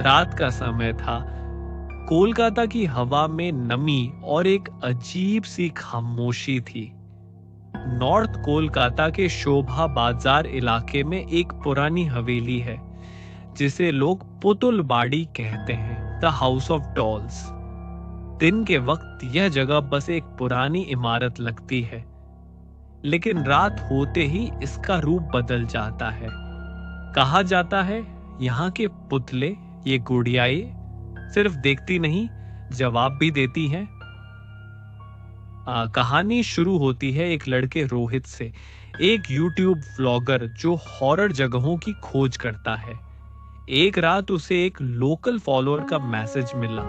रात का समय था। कोलकाता की हवा में नमी और एक अजीब सी खामोशी थी। नॉर्थ कोलकाता के शोभा बाजार इलाके में एक पुरानी हवेली है जिसे लोग पुतुल बाड़ी कहते हैं, द हाउस ऑफ डॉल्स। दिन के वक्त यह जगह बस एक पुरानी इमारत लगती है, लेकिन रात होते ही इसका रूप बदल जाता है। कहा जाता है यहाँ के पुतले, ये गुड़ियाएं सिर्फ देखती नहीं, जवाब भी देती हैं। कहानी शुरू होती है एक लड़के रोहित से, एक यूट्यूब व्लॉगर जो हॉरर जगहों की खोज करता है। एक रात उसे एक लोकल फॉलोअर का मैसेज मिला,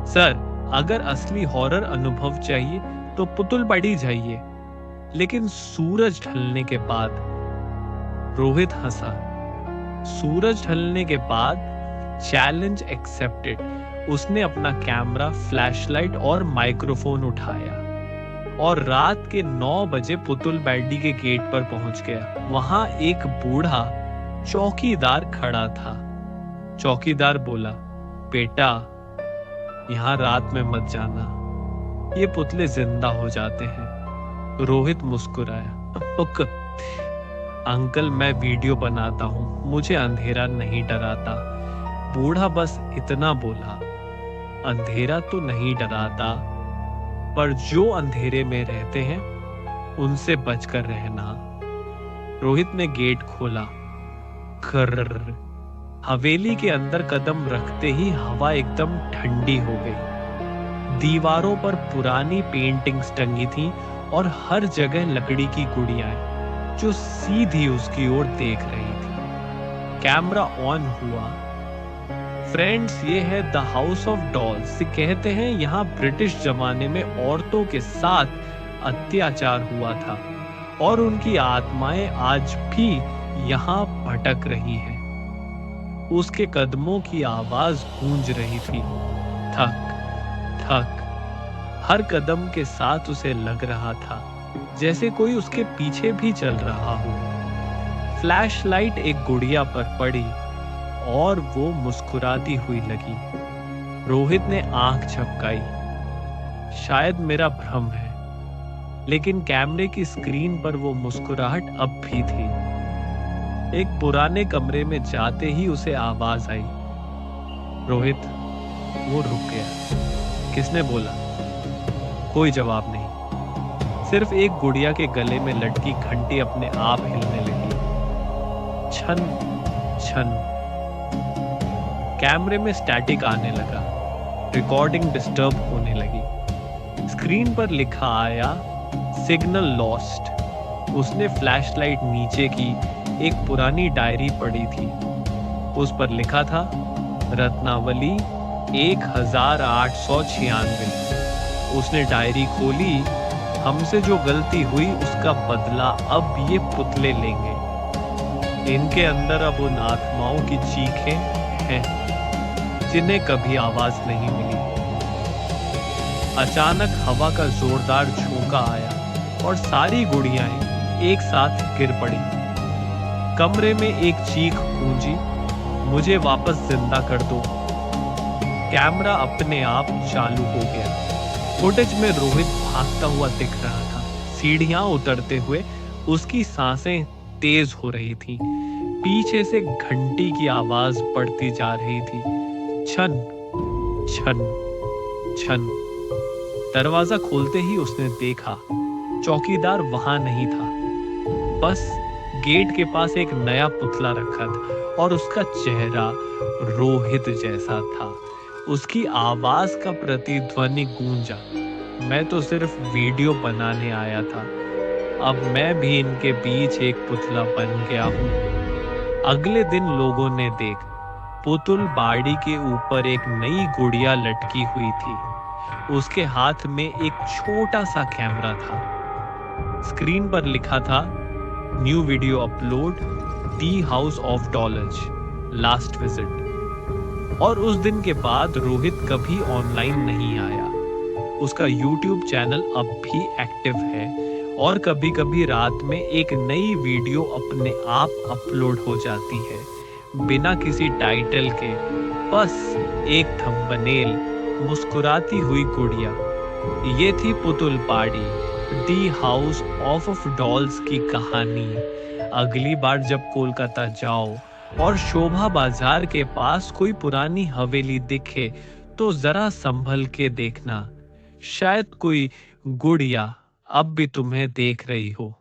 सर अगर असली हॉरर अनुभव चाहिए तो पुतुलबाड़ी जाइए। लेकिन सूरज ढलने के बाद, रोहित हंसा। सूरज ढलने के बाद चैलेंज एक्सेप्टेड। उसने अपना कैमरा, फ्लैशलाइट और माइक्रोफोन उठाया और रात के 9 बजे पुतुलबाड़ी के गेट पर पहुंच गया। वहां एक बूढ़ा चौकीदार खड़ा था। चौकीदार बोला, बेटा यहां रात में मत जाना, ये पुतले जिंदा हो जाते हैं। रोहित मुस्कुराया, अंकल मैं वीडियो बनाता हूं, मुझे अंधेरा नहीं डराता। बूढ़ा बस इतना बोला, अंधेरा तो नहीं डराता, पर जो अंधेरे में रहते हैं उनसे बचकर रहना। रोहित ने गेट खोला। खर्र। हवेली के अंदर कदम रखते ही हवा एकदम ठंडी हो गई। दीवारों पर पुरानी पेंटिंग्स टंगी थीं और हर जगह लकड़ी की गुड़ियाएं जो सीधी उसकी ओर देख रही थी। कैमरा ऑन हुआ। फ्रेंड्स, ये है द हाउस ऑफ डॉल्स। कहते हैं यहाँ ब्रिटिश जमाने में औरतों के साथ अत्याचार हुआ था और उनकी आत्माएं आज भी यहाँ भटक रही हैं। उसके कदमों की आवाज गूंज रही थी, थक थक। हर कदम के साथ उसे लग रहा था जैसे कोई उसके पीछे भी चल रहा हो। फ्लैशलाइट एक गुड़िया पर पड़ी और वो मुस्कुराती हुई लगी। रोहित ने आंख झपकाई। शायद मेरा भ्रम है, लेकिन कैमरे की स्क्रीन पर वो मुस्कुराहट अब भी थी। एक पुराने कमरे में जाते ही उसे आवाज आई, रोहित। वो रुक गया। किसने बोला? कोई जवाब नहीं। सिर्फ एक गुड़िया के गले में लटकी घंटी अपने आप हिलने लगी। छन छन। कैमरे में स्टैटिक आने लगा। रिकॉर्डिंग डिस्टर्ब होने लगी। स्क्रीन पर लिखा आया, सिग्नल लॉस्ट। उसने फ्लैशलाइट नीचे की। एक पुरानी डायरी पड़ी थी। उस पर लिखा था, रत्नावली 1896। उसने डायरी खोली। हमसे जो गलती हुई उसका बदला अब ये पुतले लेंगे। इनके अंदर अब उन आत्माओं की चीखें हैं जिन्हें कभी आवाज नहीं मिली। अचानक हवा का जोरदार झोंका आया और सारी गुड़ियाएं एक साथ गिर पड़ी। कमरे में एक चीख गूंजी, मुझे वापस जिंदा कर दो। कैमरा अपने आप चालू हो गया। फुटेज में रोहित भागता हुआ दिख रहा था। सीढ़ियां उतरते हुए उसकी सांसें तेज हो रही थी। पीछे से घंटी की आवाज बढ़ती जा रही थी, छन छन छन। दरवाजा खोलते ही उसने देखा, चौकीदार वहां नहीं था। बस गेट के पास एक नया पुतला रखा था और उसका चेहरा रोहित जैसा था। उसकी आवाज का प्रतिध्वनि गूंजा, मैं तो सिर्फ वीडियो बनाने आया था, अब मैं भी इनके बीच एक पुतला बन गया हूं। अगले दिन लोगों ने देखा, पुतुल बाड़ी के ऊपर एक नई गुड़िया लटकी हुई थी। उसके हाथ में एक छोटा सा कैमरा था। स्क्रीन पर लिखा था, new video upload, the house of dolls, last visit. और उस दिन के बाद रोहित कभी ऑनलाइन नहीं आया। उसका यूट्यूब चैनल अब भी एक्टिव है और कभी-कभी रात में एक नई वीडियो अपने आप अपलोड हो जाती है, बिना किसी टाइटल के, बस एक थंबनेल, मुस्कुराती हुई गुड़िया। ये थी पुतुल पाड़ी, दी हाउस ऑफ डॉल्स की कहानी। अगली बार जब कोलकाता जाओ और शोभा बाजार के पास कोई पुरानी हवेली दिखे तो जरा संभल के देखना, शायद कोई गुड़िया अब भी तुम्हें देख रही हो।